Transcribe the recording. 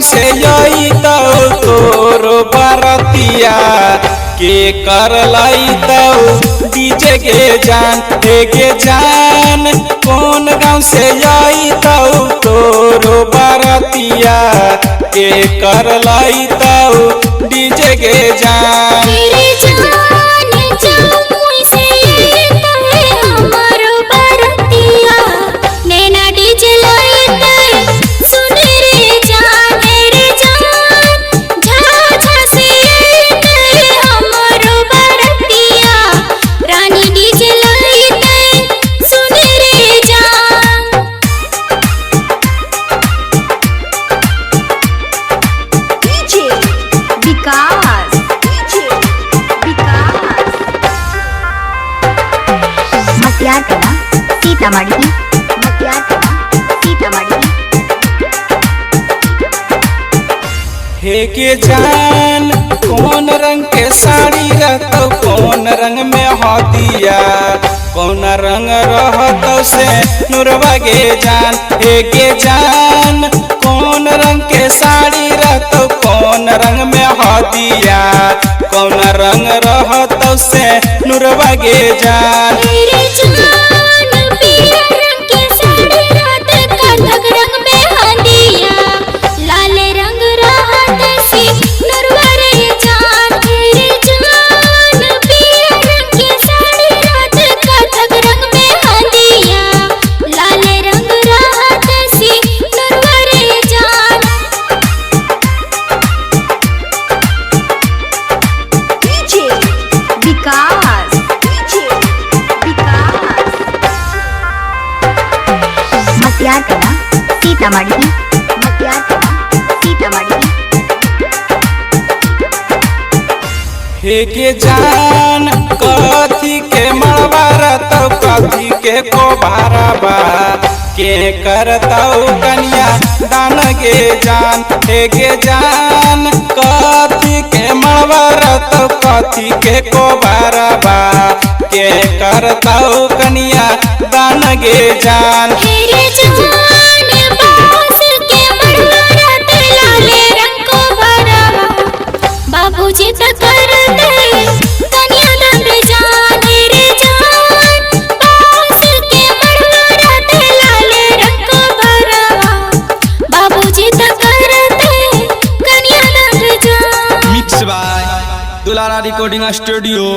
गाँव से यही तो तोरो बरतिया के कर लाई तो डीजे के जान के जान कौन गाँव से यही तो तोरो बरतिया के कर लाई तो डीजे के जान। सीतामढ़ी हे के जान कौन रंग के साड़ी रहतो कौन रंग में हदिया कौन रंग रहतो से नुरवा के जान। हे के जान कौन रंग के साड़ी रहतो कौन रंग में हदिया कौन रंग रहतो से नुरवा के जान। सीतामढ़ी हे के जान कथी के मड़वा रहतो कथी के कोबारा बा के करताऊ कन्या दान के जान। हे के जान कथी के मड़वा रहतो कथी के कोबारा बा के करताऊ कन्या दान के जान। बाबूजी तो कर दे कन्या दान रे जान रे जान बांस के मड़वा रात लाले रंग को भरवा बाबूजी तो कर दे कन्या दान रे जान। मिक्स बाय दुलारा रिकॉर्डिंग स्टूडियो।